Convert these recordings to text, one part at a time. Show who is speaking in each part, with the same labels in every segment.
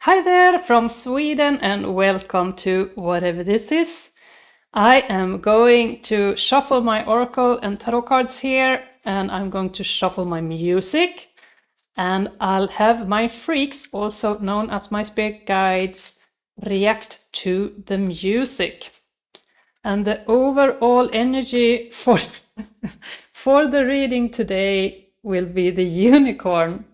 Speaker 1: Hi there from Sweden and welcome to whatever this is. I am going to shuffle my oracle and tarot cards here, and I'm going to shuffle my music, and I'll have my freaks, also known as my spirit guides, react to the music. And the overall energy for for the reading today will be the unicorn.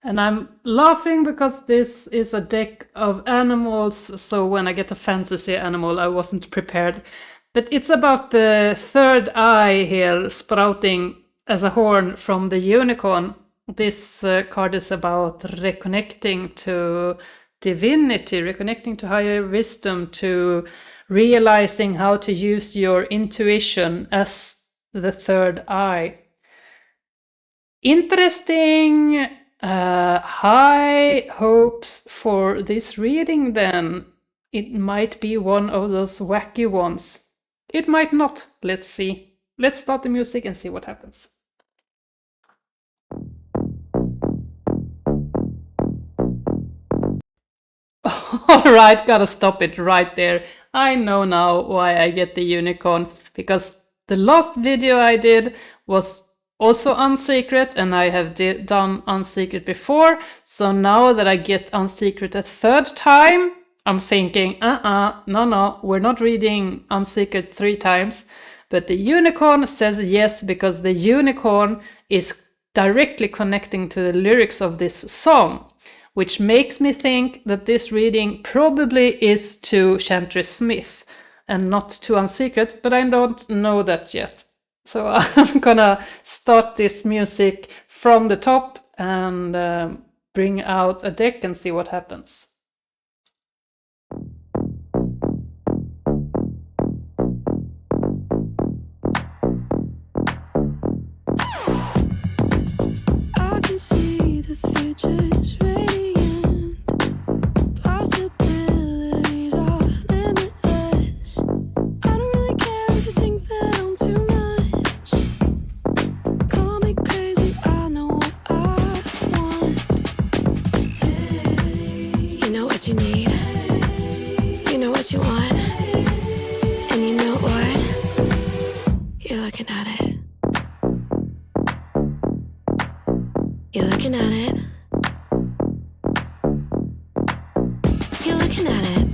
Speaker 1: And I'm laughing because this is a deck of animals, so when I get a fantasy animal, I wasn't prepared. But it's about the third eye here sprouting as a horn from the unicorn. This card is about reconnecting to divinity, reconnecting to higher wisdom, to realizing how to use your intuition as the third eye. Interesting. High hopes for this reading then. It might be one of those wacky ones. It might not. Let's see. Let's start the music and see what happens. All right, gotta stop it right there. I know now why I get the unicorn, because the last video I did was also UNSECRET, and I have done UNSECRET before. So now that I get UNSECRET a third time, I'm thinking, no, we're not reading UNSECRET 3 times. But the unicorn says yes, because the unicorn is directly connecting to the lyrics of this song, which makes me think that this reading probably is to Chantry Smith and not to UNSECRET, but I don't know that yet. So I'm gonna start this music from the top and bring out a deck and see what happens.
Speaker 2: I can see the future's radiant. Possibilities are limitless. I don't really care if you think that I'm too much. Call me crazy, I know what I want. You know what you need. You know what you want. And you know what? You're looking at it. You're looking at it. You're looking at it.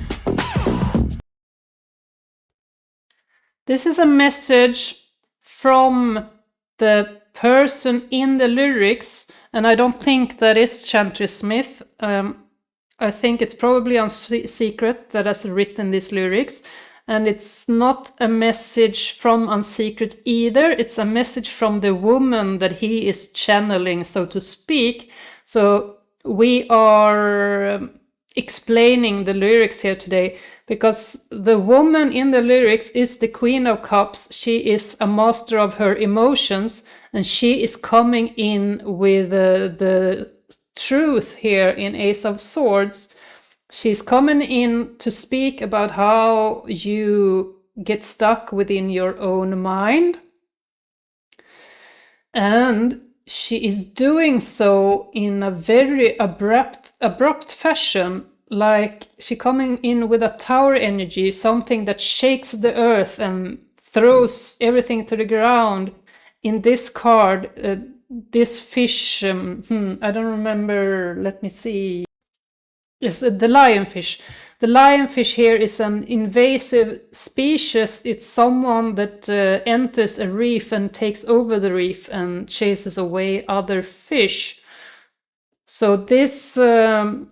Speaker 1: This is a message from the person in the lyrics, and I don't think that is Chantry Smith. I think it's probably UNSECRET that has written these lyrics, and it's not a message from UNSECRET either. It's a message from the woman that he is channeling, so to speak. So we are explaining the lyrics here today, because the woman in the lyrics is the Queen of Cups. She is a master of her emotions, and she is coming in with the truth here in Ace of Swords. She's coming in to speak about how you get stuck within your own mind. And she is doing so in a very abrupt fashion, like she coming in with a tower energy, something that shakes the earth and throws everything to the ground. In this card, this fish, I don't remember, let me see. Yes, the lionfish. The lionfish here is an invasive species. It's someone that enters a reef and takes over the reef and chases away other fish. So this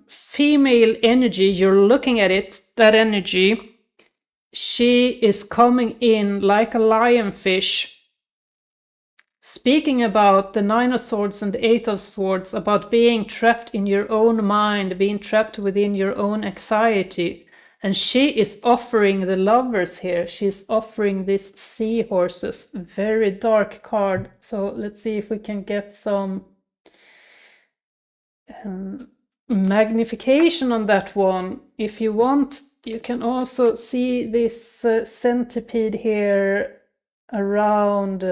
Speaker 1: female energy, you're looking at it, that energy, she is coming in like a lionfish, speaking about the Nine of Swords and the Eight of Swords, about being trapped in your own mind, being trapped within your own anxiety. And she is offering the Lovers here. She's offering these seahorses. Very dark card. So let's see if we can get some magnification on that one. If you want, you can also see this centipede here around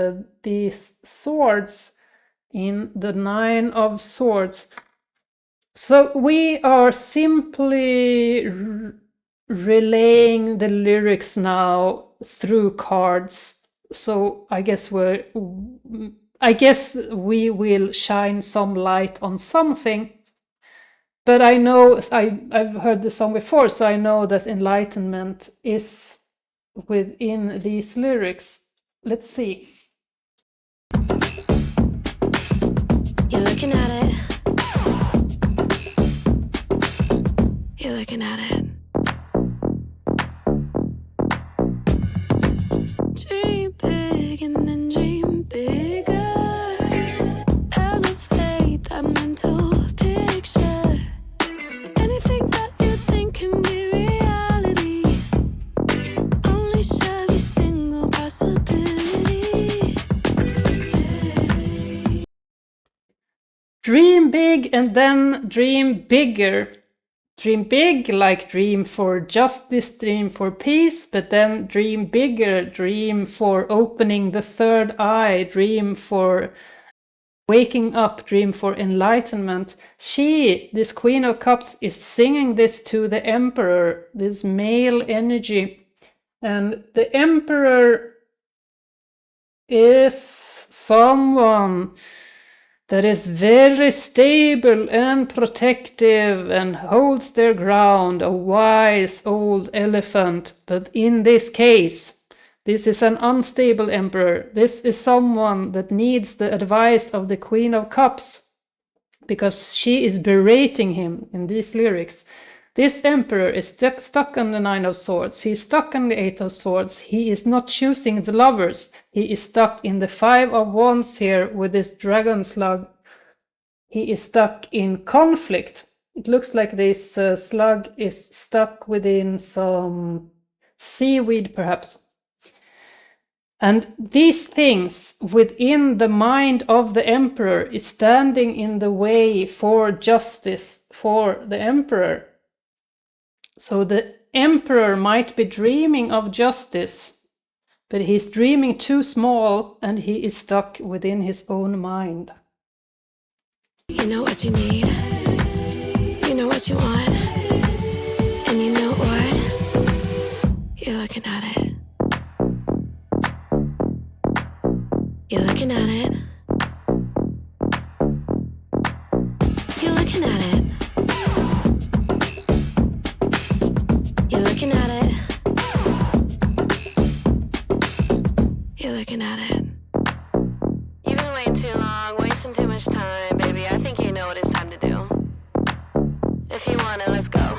Speaker 1: these swords in the Nine of Swords. So we are simply relaying the lyrics now through cards. So I guess we will shine some light on something. But I know I've heard the song before, so I know that enlightenment is within these lyrics. Let's see.
Speaker 2: You're looking at it. You're looking at it. Dream big and then dream bigger. Elevate that mental picture. Anything that you think can be reality. Only share every single possibility.
Speaker 1: Dream big and then dream bigger. Dream big, like dream for justice, dream for peace, but then dream bigger, dream for opening the third eye, dream for waking up, dream for enlightenment. She, this Queen of Cups, is singing this to the Emperor, this male energy. And the Emperor is someone that is very stable and protective and holds their ground, a wise old elephant. But in this case, this is an unstable emperor. This is someone that needs the advice of the Queen of Cups, because she is berating him in these lyrics. This emperor is stuck on the Nine of Swords. He's stuck on the Eight of Swords. He is not choosing the lovers. He is stuck in the Five of Wands here with this dragon slug. He is stuck in conflict. It looks like this slug is stuck within some seaweed, perhaps. And these things within the mind of the emperor is standing in the way for justice for the emperor. So the emperor might be dreaming of justice, but he's dreaming too small and he is stuck within his own mind.
Speaker 2: You know what you need. You know what you want. And you know what? You're looking at it. You're looking at it. You're looking at it. You're looking at it. You're looking at it. You've been waiting too long, wasting too much time, baby. I think you know what it's time to do. If you want it, let's go.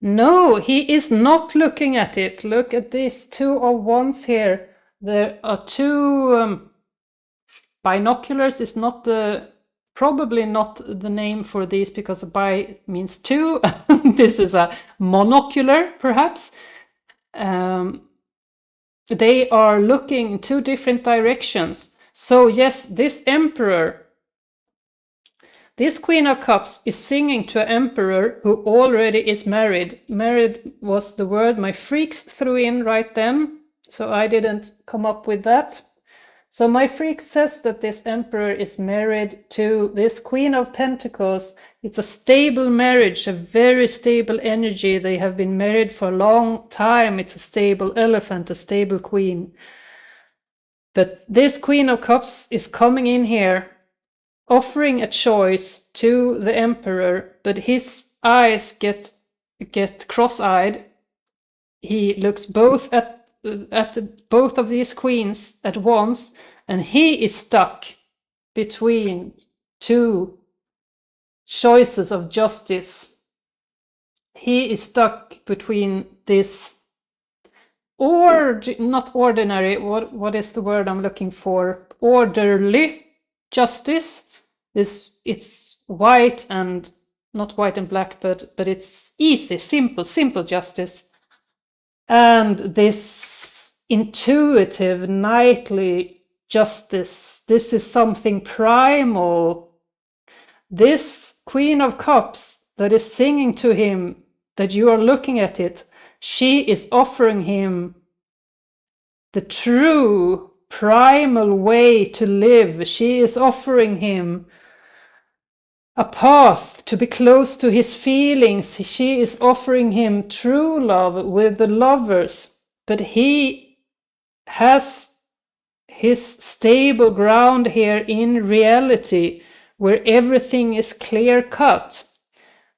Speaker 1: No, he is not looking at it. Look at these Two of Wands here. There are two binoculars. Is not probably not the name for these, because bi means two. This is a monocular, perhaps. They are looking in two different directions. So yes, this emperor, this Queen of Cups, is singing to an emperor who already is married. Married was the word my freaks threw in right then, so I didn't come up with that. So my freak says that this emperor is married to this Queen of Pentacles. It's a stable marriage, a very stable energy. They have been married for a long time. It's a stable elephant, a stable queen. But this Queen of Cups is coming in here, offering a choice to the emperor, but his eyes get cross-eyed. He looks both at both of these queens at once, and he is stuck between two choices of justice. He is stuck between this, or not ordinary, what is the word I'm looking for? Orderly justice. It's white and not white and black, but it's easy, simple justice. And this intuitive, knightly justice, this is something primal. This Queen of Cups that is singing to him, that you are looking at it, she is offering him the true primal way to live. She is offering him a path to be close to his feelings. She is offering him true love with the lovers, but he has his stable ground here in reality where everything is clear cut,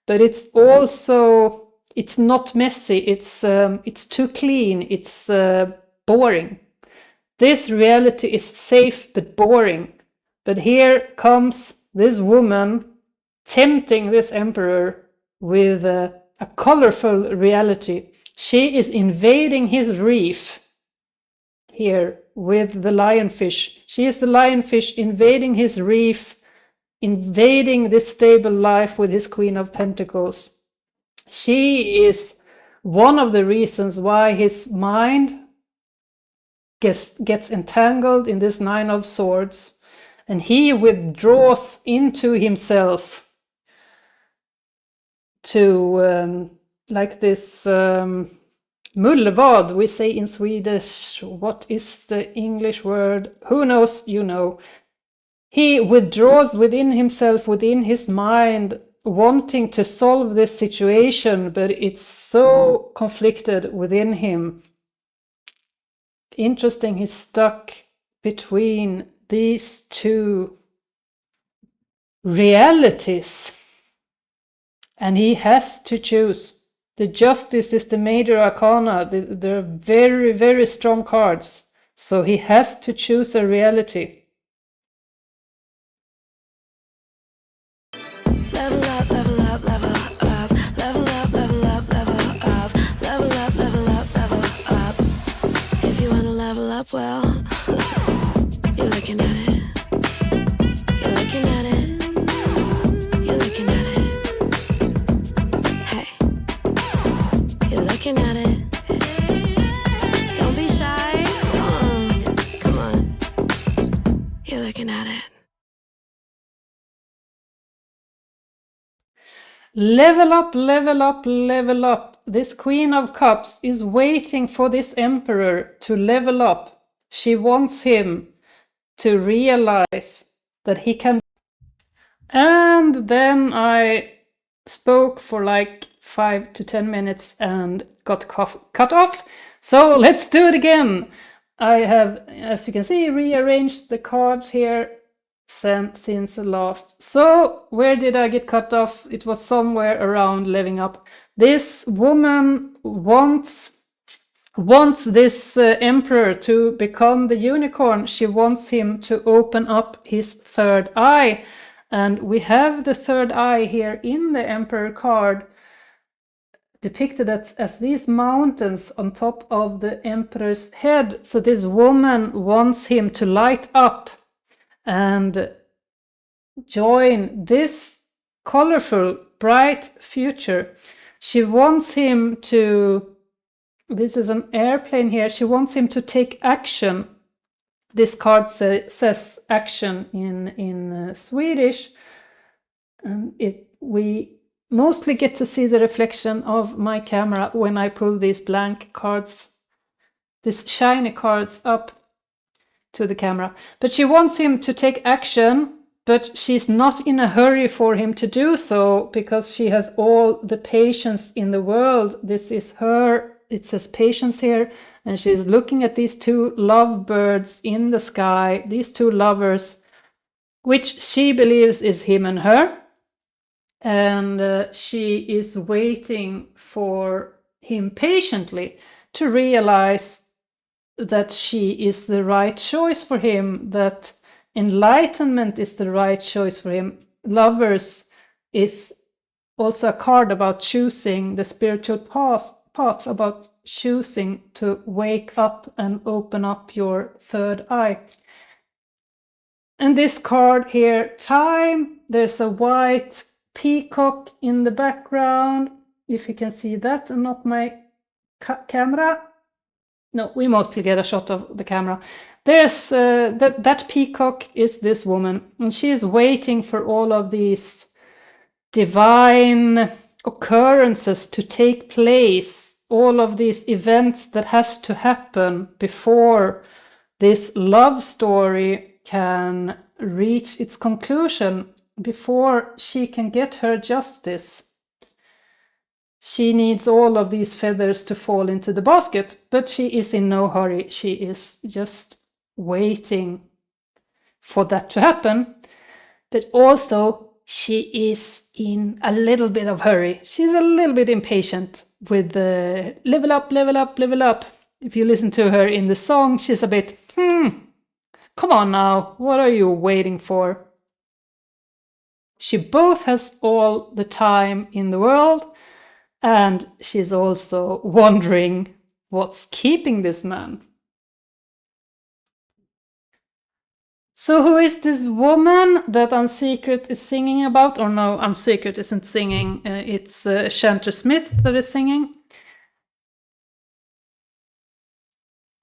Speaker 1: but it's also, it's not messy, it's too clean, it's boring. This reality is safe but boring. But here comes this woman tempting this emperor with a colorful reality. She is invading his reef here with the lionfish. She is the lionfish invading his reef, invading this stable life with his Queen of Pentacles. She is one of the reasons why his mind gets entangled in this Nine of Swords, and he withdraws into himself to like this mullvad, we say in Swedish. What is the English word? Who knows? You know. He withdraws within himself, within his mind, wanting to solve this situation, but it's so conflicted within him. Interesting, he's stuck between these two realities, and he has to choose. The Justice is the major arcana. They're very, very strong cards, so he has to choose a reality.
Speaker 2: Level up, level up, level up, level up, level up, level up, level up, level up, level up. If you wanna level up, well, you're looking at it. You're looking at it. You're looking at it. Hey, you're looking at it. Don't be shy. Come on. You're looking at it.
Speaker 1: Level up, level up, level up. This Queen of Cups is waiting for this Emperor to level up. She wants him to realize that he can. And then I spoke for like 5 to 10 minutes and got cut off. So let's do it again. I have, as you can see, rearranged the cards here since the last. So where did I get cut off? It was somewhere around leveling up. This woman wants this emperor to become the unicorn. She wants him to open up his third eye, and we have the third eye here in the emperor card depicted as these mountains on top of the emperor's head. So this woman wants him to light up and join this colorful, bright future. She wants him to, this is an airplane here, she wants him to take action. This card says action in Swedish, and we mostly get to see the reflection of my camera when I pull these blank cards, these shiny cards up to the camera. But she wants him to take action, but she's not in a hurry for him to do so because she has all the patience in the world. This is her, it says patience here, and she's looking at these two lovebirds in the sky, these two lovers, which she believes is him and her. And she is waiting for him patiently to realize that she is the right choice for him, that enlightenment is the right choice for him. Lovers is also a card about choosing the spiritual path, about choosing to wake up and open up your third eye. And this card here, time, there's a white peacock in the background, if you can see that and not my camera. No, we mostly get a shot of the camera. There's that peacock is this woman, and she is waiting for all of these divine occurrences to take place, all of these events that has to happen before this love story can reach its conclusion. before she can get her justice, she needs all of these feathers to fall into the basket, but she is in no hurry. She is just waiting for that to happen. But also, she is in a little bit of hurry. She's a little bit impatient with the level up, level up, level up. If you listen to her in the song, she's a bit, come on now, what are you waiting for? She both has all the time in the world, and she's also wondering what's keeping this man. So who is this woman that UNSECRET is singing about? Or no, UNSECRET isn't singing. It's Chantry Smith that is singing.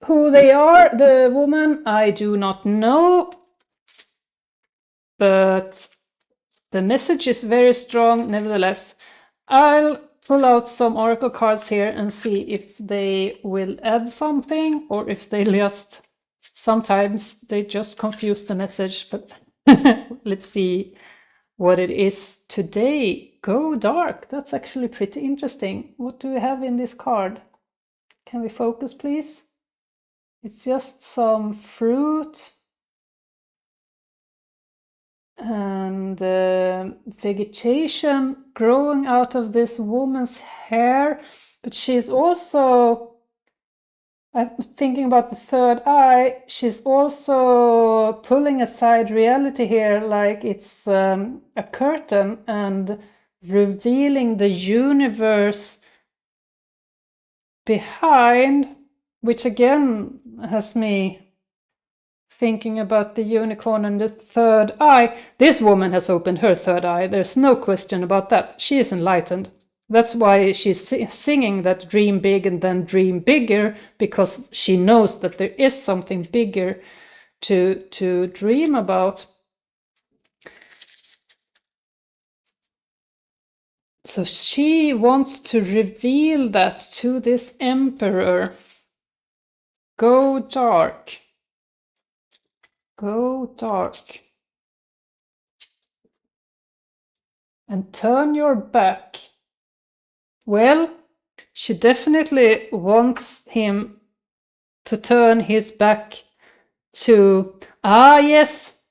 Speaker 1: Who they are, the woman, I do not know. But the message is very strong nevertheless. I'll pull out some oracle cards here and see if they will add something or if they just, sometimes they just confuse the message, but let's see what it is today. Go dark. That's actually pretty interesting. What do we have in this card? Can we focus, please? It's just some fruit and vegetation growing out of this woman's hair, but she's also, I'm thinking about the third eye, she's also pulling aside reality here like it's a curtain and revealing the universe behind, which again has me thinking about the unicorn and the third eye. This woman has opened her third eye. There's no question about that. She is enlightened. That's why she's singing that dream big and then dream bigger, because she knows that there is something bigger to dream about. So she wants to reveal that to this emperor. Go dark. Go dark. And turn your back. Well, she definitely wants him to turn his back to, yes,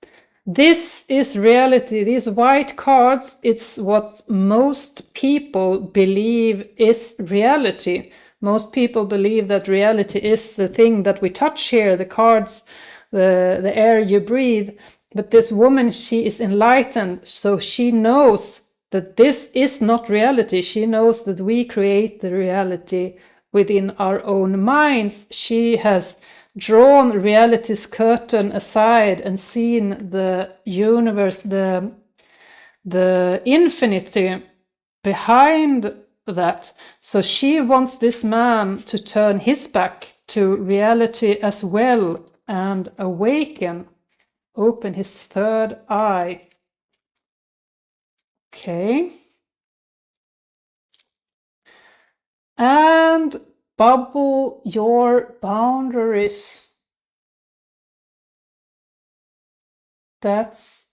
Speaker 1: this is reality. These white cards, it's what most people believe is reality. Most people believe that reality is the thing that we touch here, the cards, the air you breathe. But this woman, she is enlightened, so she knows that this is not reality. She knows that we create the reality within our own minds. She has drawn reality's curtain aside and seen the universe, the infinity behind that. So she wants this man to turn his back to reality as well and awaken, open his third eye. Okay. And bubble your boundaries. That's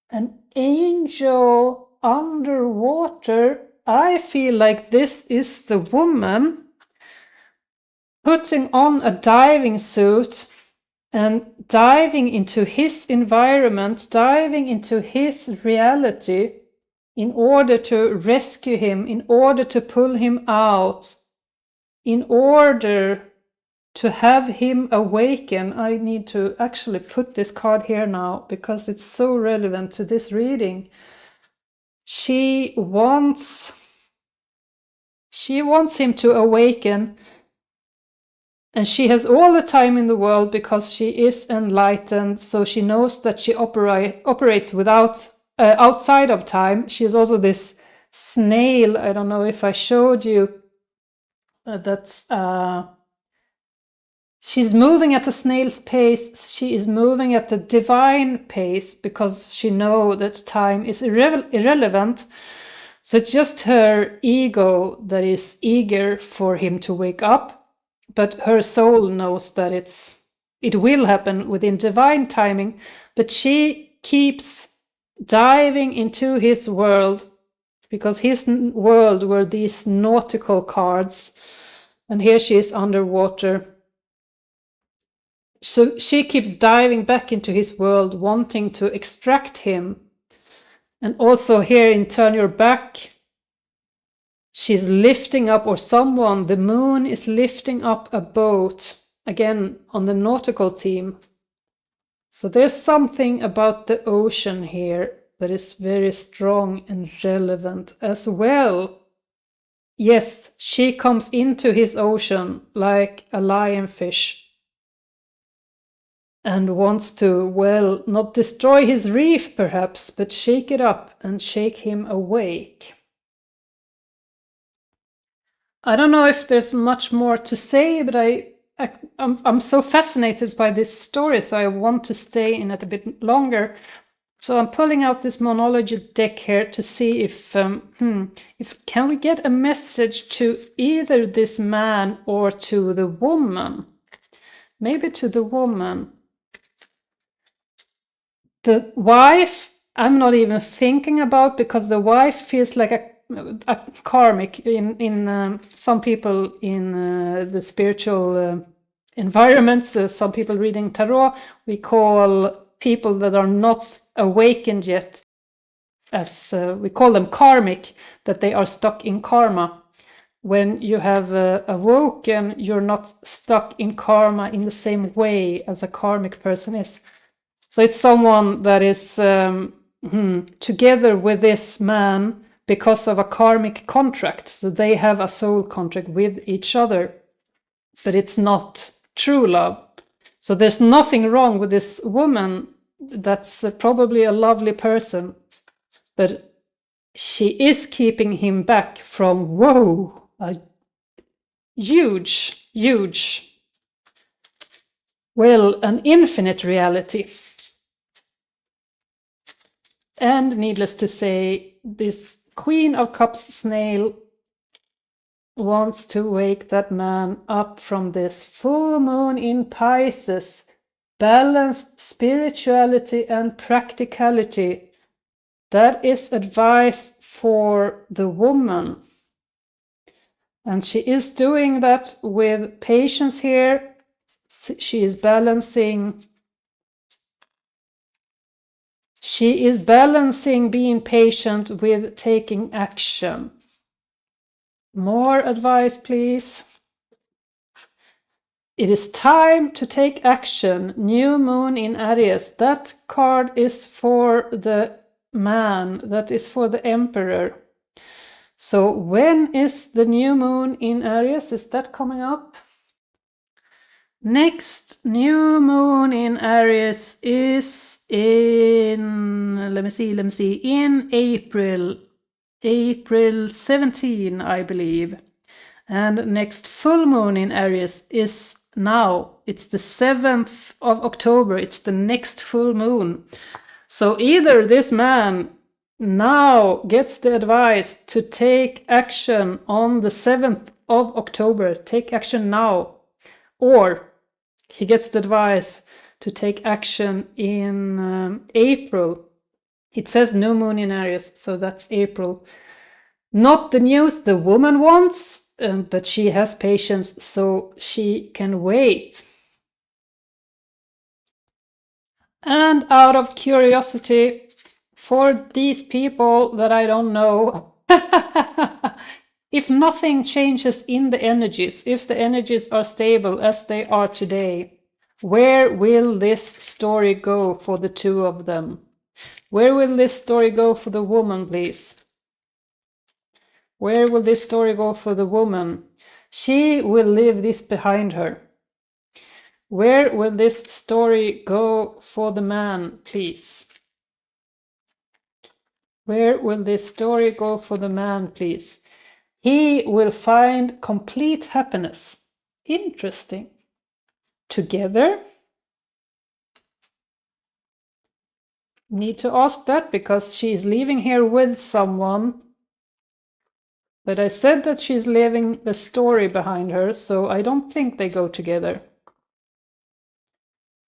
Speaker 1: an angel underwater. I feel like this is the woman putting on a diving suit and diving into his environment, diving into his reality in order to rescue him, in order to pull him out, in order to have him awaken. I need to actually put this card here now because it's so relevant to this reading. She wants him to awaken, and she has all the time in the world because she is enlightened, so she knows that she operates without outside of time. She is also this snail. I don't know if I showed you. That's she's moving at a snail's pace. She is moving at the divine pace because she knows that time is irrelevant. So it's just her ego that is eager for him to wake up, but her soul knows that it will happen within divine timing. But she keeps diving into his world, because his world were these nautical cards, and here she is underwater. So she keeps diving back into his world, wanting to extract him. And also here in Turn Your Back, she's lifting up, or someone, the moon is lifting up a boat, again on the nautical theme. So there's something about the ocean here that is very strong and relevant as well. Yes, she comes into his ocean like a lionfish and wants to, well, not destroy his reef perhaps, but shake it up and shake him awake. I don't know if there's much more to say, but I'm so fascinated by this story, so I want to stay in it a bit longer. So I'm pulling out this Moonology deck here to see if can we get a message to either this man or to the woman? Maybe to the woman. The wife, I'm not even thinking about, because the wife feels like a karmic in some people in the spiritual environments. Some people reading tarot, we call people that are not awakened yet, as we call them karmic, that they are stuck in karma. When you have awoken, you're not stuck in karma in the same way as a karmic person is. So it's someone that is together with this man because of a karmic contract. So they have a soul contract with each other, but it's not true love. So there's nothing wrong with this woman. That's probably a lovely person, but she is keeping him back from, whoa, a huge, well, an infinite reality. And needless to say, this Queen of Cups snail wants to wake that man up from this full moon in Pisces. Balance spirituality and practicality. That is advice for the woman. And she is doing that with patience here. She is balancing. She is balancing being patient with taking action. More advice, please. It is time to take action. New moon in Aries. That card is for the man. That is for the emperor. So when is the new moon in Aries? Is that coming up? Next new moon in Aries is in, let me see, in April 17, I believe. And next full moon in Aries is now. It's the 7th of October. It's the next full moon. So either this man now gets the advice to take action on the 7th of October, take action now, or he gets the advice to take action in April. It says new moon in Aries, so that's April. Not the news the woman wants, but she has patience, so she can wait. And out of curiosity, for these people that I don't know, if nothing changes in the energies, if the energies are stable as they are today, where will this story go for the two of them? Where will this story go for the woman, please? Where will this story go for the woman? She will leave this behind her. Where will this story go for the man, please? Where will this story go for the man, please? He will find complete happiness. Interesting. Together? Need to ask that because she's leaving here with someone. But I said that she's leaving a story behind her, so I don't think they go together.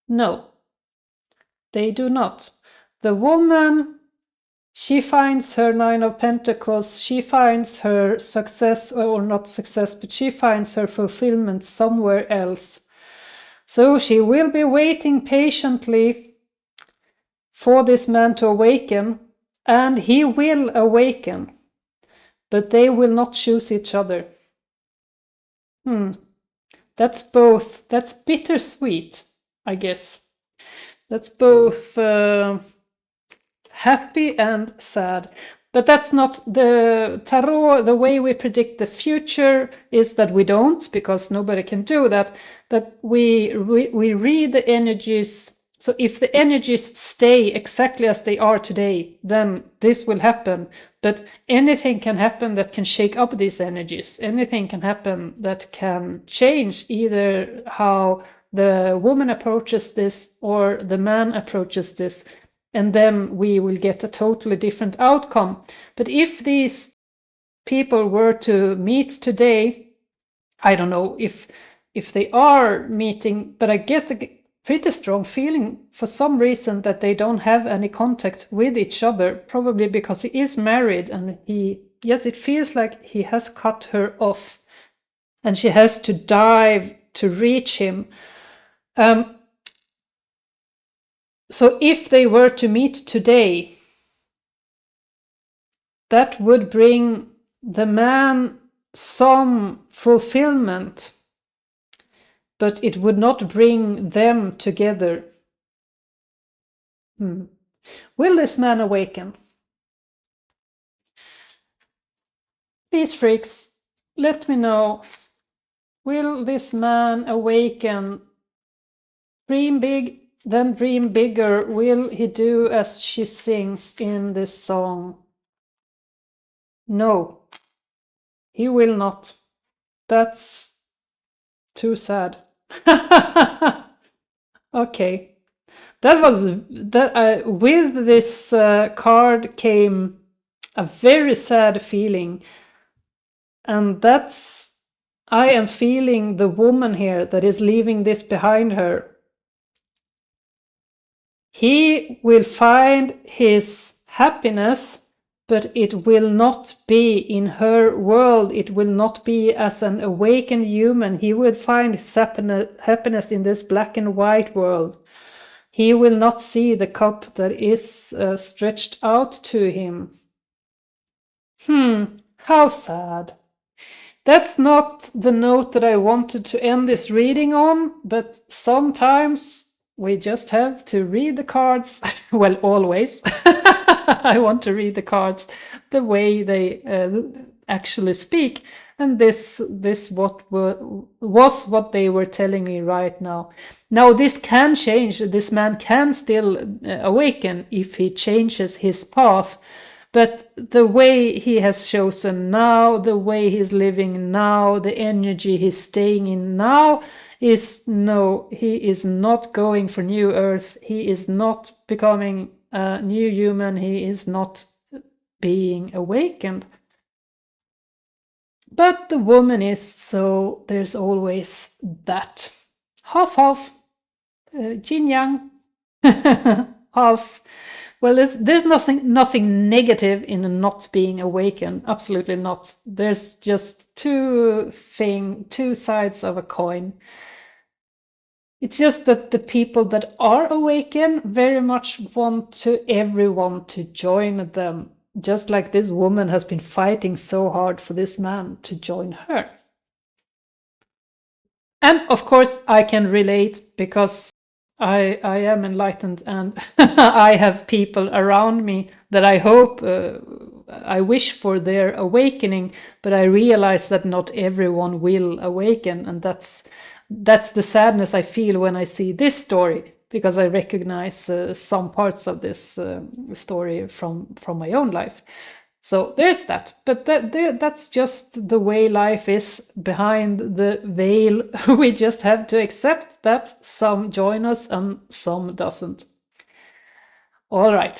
Speaker 1: No, they do not. The woman She finds her Nine of Pentacles, she finds her success, or not success, but she finds her fulfillment somewhere else. So she will be waiting patiently for this man to awaken, and he will awaken, but they will not choose each other. That's both, that's bittersweet, I guess. That's both happy and sad. But that's not the tarot. The way we predict the future is that we don't, because nobody can do that. But we read the energies. So if the energies stay exactly as they are today, then this will happen. But anything can happen that can shake up these energies. Anything can happen that can change either how the woman approaches this or the man approaches this. And then we will get a totally different outcome. But if these people were to meet today, I don't know if they are meeting, but I get a pretty strong feeling for some reason that they don't have any contact with each other, probably because he is married and yes, it feels like he has cut her off and she has to dive to reach him. So if they were to meet today, that would bring the man some fulfillment, but it would not bring them together. Will this man awaken? Please, freaks, let me know. Will this man awaken? Dream big, then dream bigger. Will he do as she sings in this song? No, he will not. That's too sad. Okay, that was that. With this card came a very sad feeling, and that's, I am feeling the woman here that is leaving this behind her. He will find his happiness, but it will not be in her world. It will not be as an awakened human. He will find his happiness in this black and white world. He will not see the cup that is stretched out to him. How sad. That's not the note that I wanted to end this reading on, but sometimes we just have to read the cards. Well, always. I want to read the cards the way they actually speak. And this was what they were telling me right now. Now, this can change. This man can still awaken if he changes his path. But the way he has chosen now, the way he's living now, the energy he's staying in now is no, he is not going for new earth. He is not becoming a new human. He is not being awakened. But the woman is, so there's always that. Half, yin yang, half. Well, there's nothing negative in not being awakened. Absolutely not. There's just two sides of a coin. It's just that the people that are awakened very much want everyone to join them. Just like this woman has been fighting so hard for this man to join her. And of course, I can relate because I am enlightened and I have people around me that I hope, I wish for their awakening, but I realize that not everyone will awaken. And that's the sadness I feel when I see this story, because I recognize some parts of this story from my own life. So there's that, but that's just the way life is behind the veil. We just have to accept that some join us and some doesn't. All right.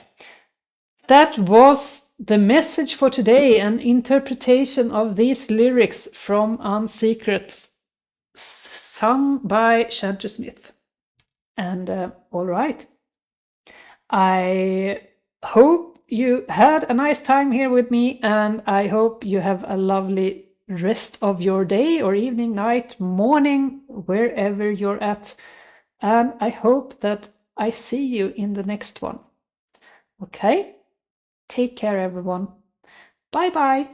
Speaker 1: That was the message for today, an interpretation of these lyrics from UNSECRET, sung by Chantry Smith. And all right. I hope you had a nice time here with me, and I hope you have a lovely rest of your day or evening, night, morning, wherever you're at. And I hope that I see you in the next one. Okay? Take care, everyone. Bye bye.